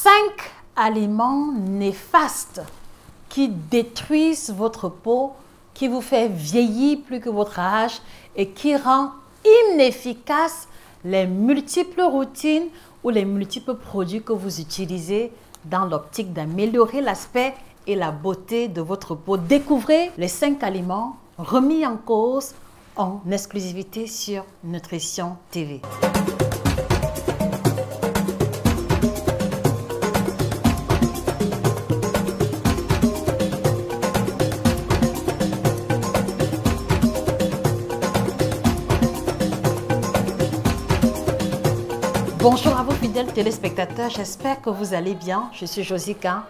5 aliments néfastes qui détruisent votre peau, qui vous fait vieillir plus que votre âge et qui rend inefficaces les multiples routines ou les multiples produits que vous utilisez dans l'optique d'améliorer l'aspect et la beauté de votre peau. Découvrez les 5 aliments remis en cause en exclusivité sur Nutrition TV. Bonjour à vous fidèles téléspectateurs, j'espère que vous allez bien. Je suis Josica,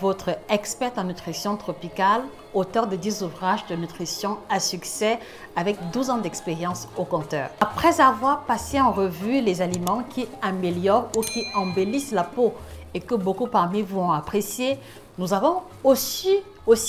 votre experte en nutrition tropicale, auteur de 10 ouvrages de nutrition à succès avec 12 ans d'expérience au compteur. Après avoir passé en revue les aliments qui améliorent ou qui embellissent la peau et que beaucoup parmi vous ont apprécié, nous avons aussi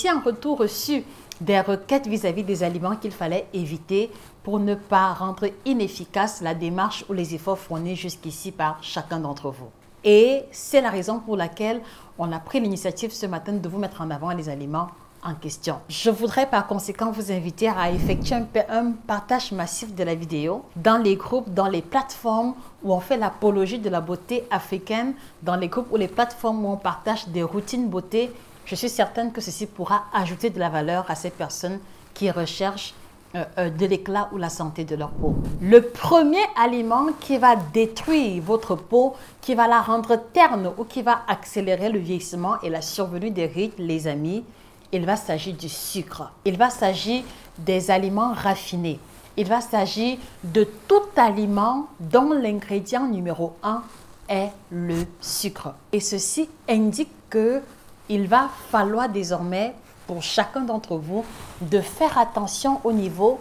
en retour reçu des requêtes vis-à-vis des aliments qu'il fallait éviter pour ne pas rendre inefficace la démarche ou les efforts fournis jusqu'ici par chacun d'entre vous. Et c'est la raison pour laquelle on a pris l'initiative ce matin de vous mettre en avant les aliments en question. Je voudrais par conséquent vous inviter à effectuer un partage massif de la vidéo dans les groupes, dans les plateformes où on fait l'apologie de la beauté africaine, dans les groupes ou les plateformes où on partage des routines beauté. Je suis certaine que ceci pourra ajouter de la valeur à ces personnes qui recherchent de l'éclat ou la santé de leur peau. Le premier aliment qui va détruire votre peau, qui va la rendre terne ou qui va accélérer le vieillissement et la survenue des rides, les amis, il va s'agir du sucre. Il va s'agir des aliments raffinés. Il va s'agir de tout aliment dont l'ingrédient numéro 1 est le sucre. Et ceci indique que il va falloir désormais pour chacun d'entre vous de faire attention au niveau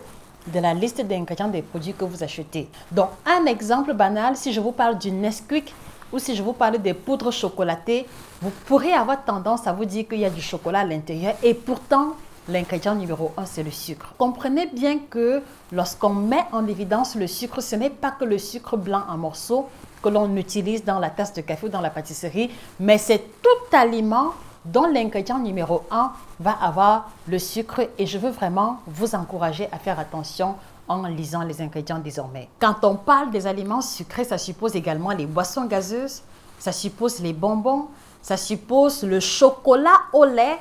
de la liste d'ingrédients des produits que vous achetez. Donc, un exemple banal, si je vous parle du Nesquik ou si je vous parle des poudres chocolatées, vous pourrez avoir tendance à vous dire qu'il y a du chocolat à l'intérieur et pourtant, l'ingrédient numéro 1, c'est le sucre. Comprenez bien que lorsqu'on met en évidence le sucre, ce n'est pas que le sucre blanc en morceaux que l'on utilise dans la tasse de café ou dans la pâtisserie, mais c'est tout aliment dont l'ingrédient numéro 1 va avoir le sucre et je veux vraiment vous encourager à faire attention en lisant les ingrédients désormais. Quand on parle des aliments sucrés, ça suppose également les boissons gazeuses, ça suppose les bonbons, ça suppose le chocolat au lait.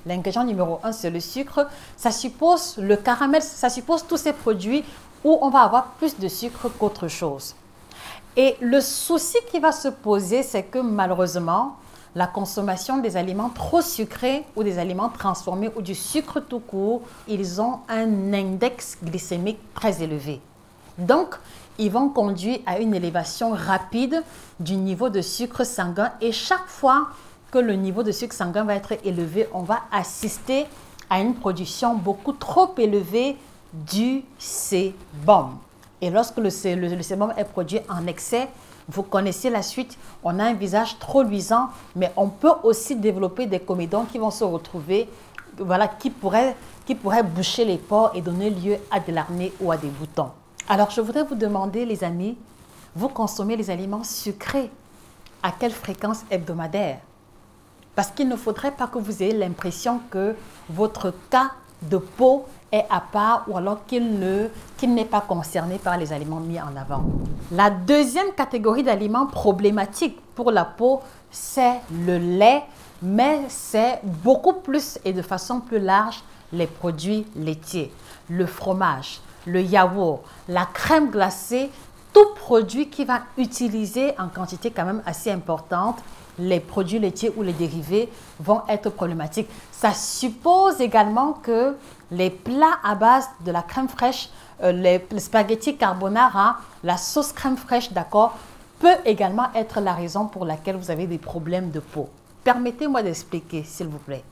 L'ingrédient numéro 1, c'est le sucre. Ça suppose le caramel, ça suppose tous ces produits où on va avoir plus de sucre qu'autre chose. Et le souci qui va se poser, c'est que malheureusement, la consommation des aliments trop sucrés ou des aliments transformés ou du sucre tout court, ils ont un index glycémique très élevé. Donc, ils vont conduire à une élévation rapide du niveau de sucre sanguin et chaque fois que le niveau de sucre sanguin va être élevé, on va assister à une production beaucoup trop élevée du sébum. Et lorsque le sébum est produit en excès, vous connaissez la suite, on a un visage trop luisant, mais on peut aussi développer des comédons qui vont se retrouver, voilà, qui pourraient boucher les pores et donner lieu à de l'acné ou à des boutons. Alors, je voudrais vous demander, les amis, vous consommez les aliments sucrés à quelle fréquence hebdomadaire? Parce qu'il ne faudrait pas que vous ayez l'impression que votre cas de peau est à part ou alors qu'il n'est pas concerné par les aliments mis en avant. La deuxième catégorie d'aliments problématiques pour la peau, c'est le lait, mais c'est beaucoup plus et de façon plus large les produits laitiers, le fromage, le yaourt, la crème glacée, tout produit qui va utiliser en quantité quand même assez importante les produits laitiers ou les dérivés vont être problématiques. Ça suppose également que les plats à base de la crème fraîche, les spaghettis carbonara, la sauce crème fraîche, d'accord, peut également être la raison pour laquelle vous avez des problèmes de peau. Permettez-moi d'expliquer, s'il vous plaît.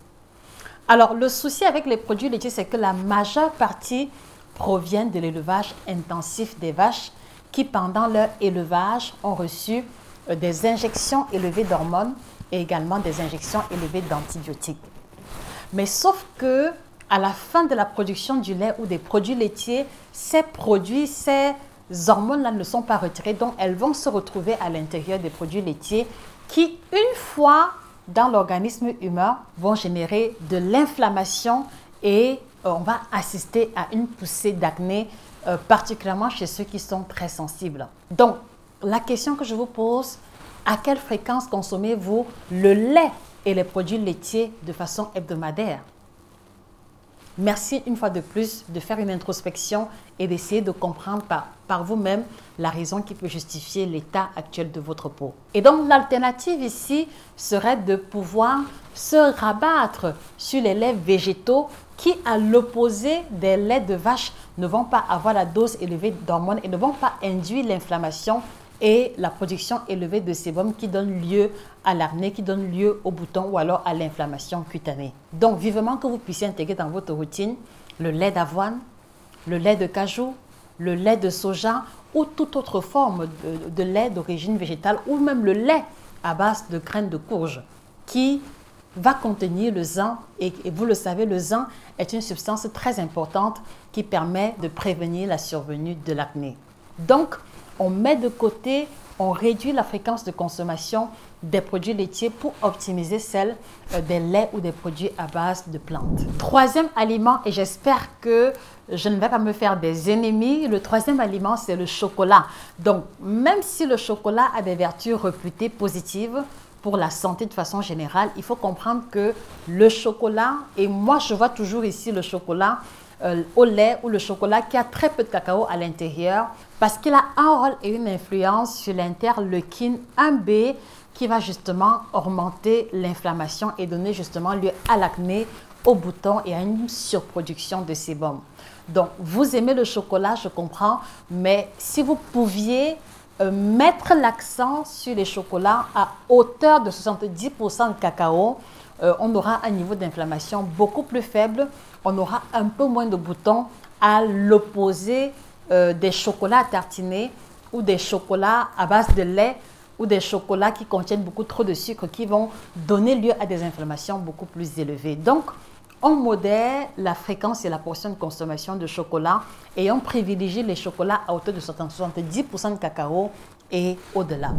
Alors, le souci avec les produits laitiers, c'est que la majeure partie provient de l'élevage intensif des vaches qui, pendant leur élevage, ont reçu des injections élevées d'hormones et également des injections élevées d'antibiotiques. Mais sauf que à la fin de la production du lait ou des produits laitiers, ces produits, ces hormones-là ne sont pas retirées, donc elles vont se retrouver à l'intérieur des produits laitiers qui, une fois dans l'organisme humain, vont générer de l'inflammation et on va assister à une poussée d'acné, particulièrement chez ceux qui sont très sensibles. Donc, la question que je vous pose, à quelle fréquence consommez-vous le lait et les produits laitiers de façon hebdomadaire? Merci une fois de plus de faire une introspection et d'essayer de comprendre par vous-même la raison qui peut justifier l'état actuel de votre peau. Et donc l'alternative ici serait de pouvoir se rabattre sur les laits végétaux qui, à l'opposé des laits de vache, ne vont pas avoir la dose élevée d'hormones et ne vont pas induire l'inflammation et la production élevée de sébum qui donne lieu à l'acné, qui donne lieu aux boutons ou alors à l'inflammation cutanée. Donc, vivement que vous puissiez intégrer dans votre routine le lait d'avoine, le lait de cajou, le lait de soja ou toute autre forme de lait d'origine végétale ou même le lait à base de graines de courge qui va contenir le zinc et vous le savez, le zinc est une substance très importante qui permet de prévenir la survenue de l'acné. Donc, on met de côté, on réduit la fréquence de consommation des produits laitiers pour optimiser celle des laits ou des produits à base de plantes. Troisième aliment, et j'espère que je ne vais pas me faire des ennemis, le troisième aliment, c'est le chocolat. Donc, même si le chocolat a des vertus réputées positives pour la santé de façon générale, il faut comprendre que le chocolat, et moi je vois toujours ici le chocolat au lait ou le chocolat qui a très peu de cacao à l'intérieur parce qu'il a un rôle et une influence sur l'interleukine 1B qui va justement augmenter l'inflammation et donner justement lieu à l'acné, aux boutons et à une surproduction de sébum. Donc, vous aimez le chocolat, je comprends, mais si vous pouviez mettre l'accent sur les chocolats à hauteur de 70% de cacao, on aura un niveau d'inflammation beaucoup plus faible, on aura un peu moins de boutons à l'opposé des chocolats à tartiner ou des chocolats à base de lait ou des chocolats qui contiennent beaucoup trop de sucre qui vont donner lieu à des inflammations beaucoup plus élevées. Donc, on modère la fréquence et la portion de consommation de chocolat et on privilégie les chocolats à hauteur de 70% de cacao et au-delà.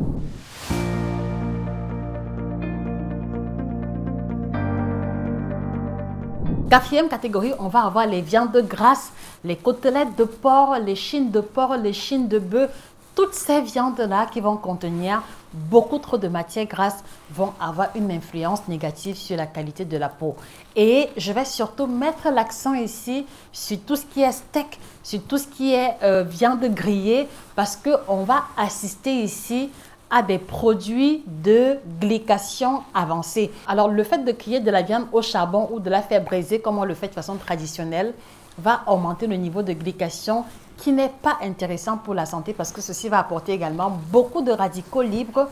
Quatrième catégorie, on va avoir les viandes grasses, les côtelettes de porc, les chines de porc, les chines de bœuf. Toutes ces viandes-là qui vont contenir beaucoup trop de matières grasses vont avoir une influence négative sur la qualité de la peau. Et je vais surtout mettre l'accent ici sur tout ce qui est steak, sur tout ce qui est viande grillée, parce qu'on va assister ici à des produits de glycation avancée. Alors, le fait de cuire de la viande au charbon ou de la faire braiser comme on le fait de façon traditionnelle va augmenter le niveau de glycation qui n'est pas intéressant pour la santé parce que ceci va apporter également beaucoup de radicaux libres.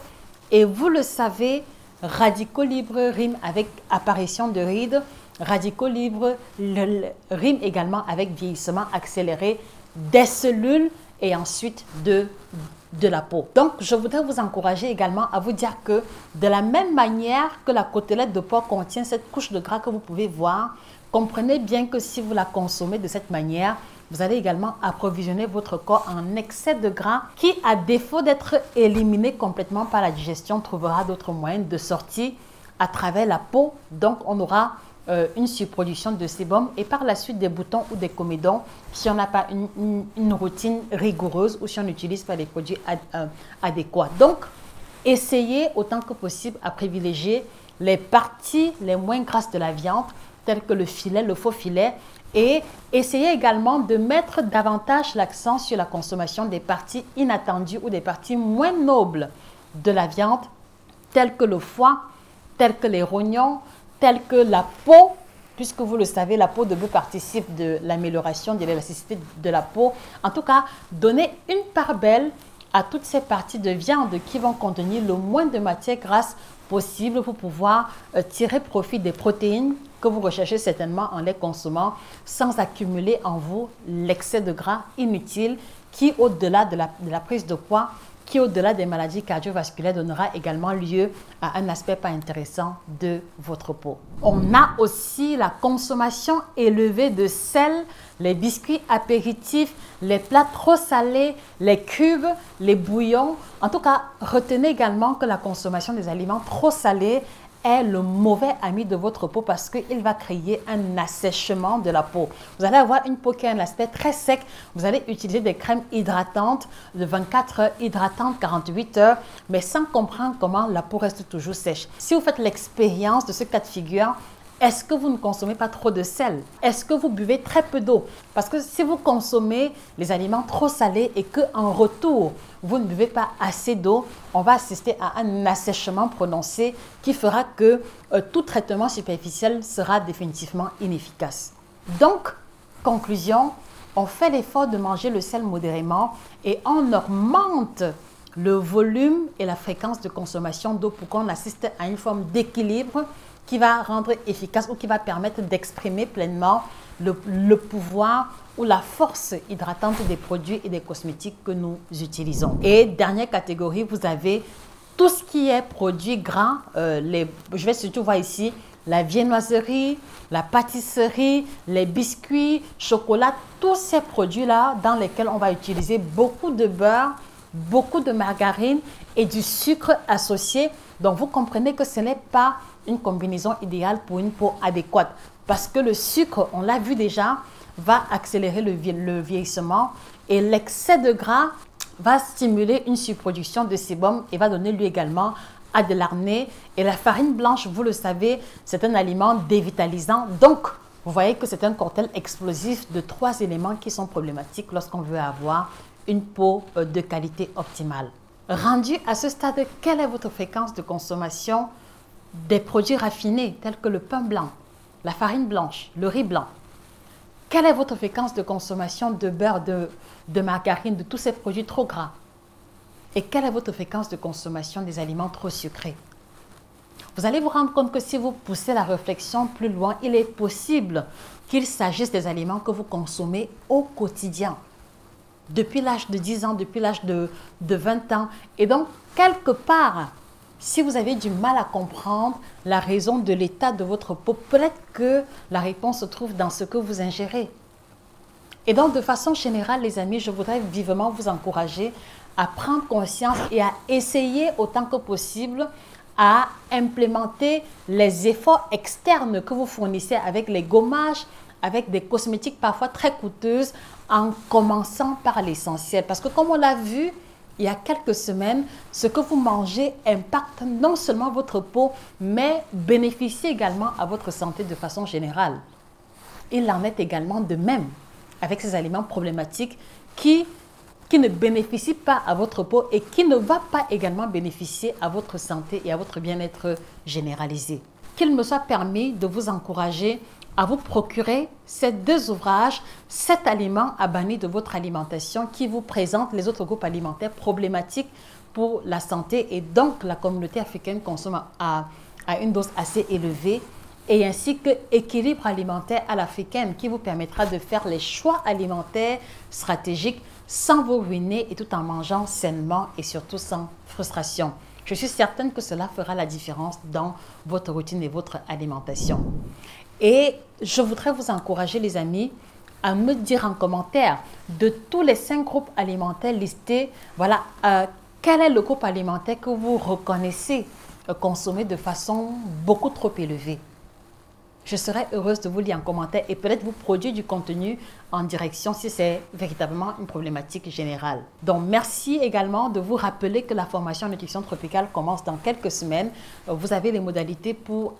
Et vous le savez, radicaux libres rime avec apparition de rides, radicaux libres rime également avec vieillissement accéléré des cellules et ensuite de la peau. Donc, je voudrais vous encourager également à vous dire que de la même manière que la côtelette de porc contient cette couche de gras que vous pouvez voir, comprenez bien que si vous la consommez de cette manière, vous allez également approvisionner votre corps en excès de gras qui, à défaut d'être éliminé complètement par la digestion, trouvera d'autres moyens de sortie à travers la peau. Donc, on aura une surproduction de sébum et par la suite des boutons ou des comédons si on n'a pas une routine rigoureuse ou si on n'utilise pas les produits adéquats. Donc, essayez autant que possible à privilégier les parties les moins grasses de la viande, telles que le filet, le faux filet, et essayez également de mettre davantage l'accent sur la consommation des parties inattendues ou des parties moins nobles de la viande, telles que le foie, telles que les rognons, telles que la peau, puisque vous le savez, la peau de bœuf participe de l'amélioration de l'élasticité de la peau. En tout cas, donnez une part belle à toutes ces parties de viande qui vont contenir le moins de matière grasse possible pour pouvoir tirer profit des protéines que vous recherchez certainement en les consommant sans accumuler en vous l'excès de gras inutile qui, au-delà de la prise de poids, qui, au-delà des maladies cardiovasculaires, donnera également lieu à un aspect pas intéressant de votre peau. On a aussi la consommation élevée de sel, les biscuits apéritifs, les plats trop salés, les cubes, les bouillons. En tout cas, retenez également que la consommation des aliments trop salés est le mauvais ami de votre peau parce qu'il va créer un assèchement de la peau. Vous allez avoir une peau qui a un aspect très sec. Vous allez utiliser des crèmes hydratantes de 24 heures, hydratantes 48 heures, mais sans comprendre comment la peau reste toujours sèche. Si vous faites l'expérience de ce cas de figure, est-ce que vous ne consommez pas trop de sel? Est-ce que vous buvez très peu d'eau? Parce que si vous consommez les aliments trop salés et qu'en retour, vous ne buvez pas assez d'eau, on va assister à un assèchement prononcé qui fera que tout traitement superficiel sera définitivement inefficace. Donc, conclusion, on fait l'effort de manger le sel modérément et on augmente le volume et la fréquence de consommation d'eau pour qu'on assiste à une forme d'équilibre qui va rendre efficace ou qui va permettre d'exprimer pleinement le pouvoir ou la force hydratante des produits et des cosmétiques que nous utilisons. Et dernière catégorie, vous avez tout ce qui est produits gras. Je vais surtout voir ici la viennoiserie, la pâtisserie, les biscuits, chocolat, tous ces produits-là dans lesquels on va utiliser beaucoup de beurre, beaucoup de margarine et du sucre associé. Donc, vous comprenez que ce n'est pas une combinaison idéale pour une peau adéquate parce que le sucre, on l'a vu déjà, va accélérer le vieillissement et l'excès de gras va stimuler une surproduction de sébum et va donner lieu également à de l'acné. Et la farine blanche, vous le savez, c'est un aliment dévitalisant. Donc, vous voyez que c'est un cocktail explosif de 3 éléments qui sont problématiques lorsqu'on veut avoir une peau de qualité optimale. Rendu à ce stade, quelle est votre fréquence de consommation des produits raffinés tels que le pain blanc, la farine blanche, le riz blanc? Quelle est votre fréquence de consommation de beurre, de margarine, de tous ces produits trop gras? Et quelle est votre fréquence de consommation des aliments trop sucrés? Vous allez vous rendre compte que si vous poussez la réflexion plus loin, il est possible qu'il s'agisse des aliments que vous consommez au quotidien, depuis l'âge de 10 ans, depuis l'âge de 20 ans. Et donc, quelque part, si vous avez du mal à comprendre la raison de l'état de votre peau, peut-être que la réponse se trouve dans ce que vous ingérez. Et donc, de façon générale, les amis, je voudrais vivement vous encourager à prendre conscience et à essayer autant que possible à implémenter les efforts externes que vous fournissez avec les gommages, avec des cosmétiques parfois très coûteuses, en commençant par l'essentiel. Parce que comme on l'a vu il y a quelques semaines, ce que vous mangez impacte non seulement votre peau, mais bénéficie également à votre santé de façon générale. Il en est également de même avec ces aliments problématiques qui ne bénéficient pas à votre peau et qui ne va pas également bénéficier à votre santé et à votre bien-être généralisé. Qu'il me soit permis de vous encourager à vous procurer ces 2 ouvrages, 7 aliments à bannir de votre alimentation qui vous présentent les autres groupes alimentaires problématiques pour la santé et donc la communauté africaine consomme à une dose assez élevée et ainsi que Équilibre alimentaire à l'africaine qui vous permettra de faire les choix alimentaires stratégiques sans vous ruiner et tout en mangeant sainement et surtout sans frustration. Je suis certaine que cela fera la différence dans votre routine et votre alimentation. Et je voudrais vous encourager, les amis, à me dire en commentaire de tous les 5 groupes alimentaires listés, voilà, quel est le groupe alimentaire que vous reconnaissez consommer de façon beaucoup trop élevée. Je serais heureuse de vous lire en commentaire et peut-être vous produire du contenu en direction si c'est véritablement une problématique générale. Donc, merci également de vous rappeler que la formation en nutrition tropicale commence dans quelques semaines. Vous avez les modalités pour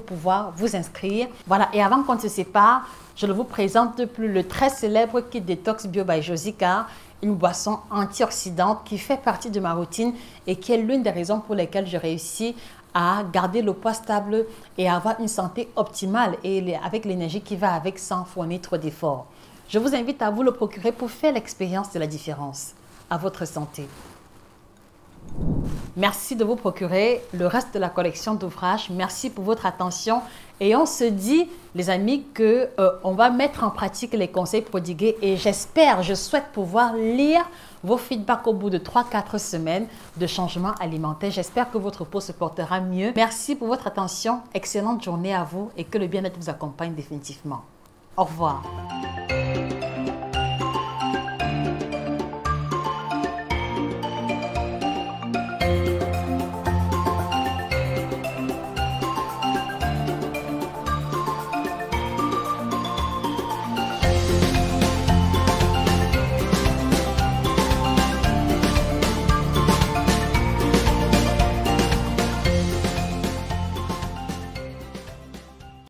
pouvoir vous inscrire. Voilà, et avant qu'on ne se sépare, je ne vous présente plus le très célèbre Kit Detox Bio by Josica, une boisson antioxydante qui fait partie de ma routine et qui est l'une des raisons pour lesquelles je réussis à garder le poids stable et à avoir une santé optimale et avec l'énergie qui va avec sans fournir trop d'efforts. Je vous invite à vous le procurer pour faire l'expérience de la différence à votre santé. Merci de vous procurer le reste de la collection d'ouvrages. Merci pour votre attention. Et on se dit, les amis, qu'on va mettre en pratique les conseils prodigués. Et j'espère, je souhaite pouvoir lire vos feedbacks au bout de 3-4 semaines de changement alimentaire. J'espère que votre peau se portera mieux. Merci pour votre attention. Excellente journée à vous et que le bien-être vous accompagne définitivement. Au revoir.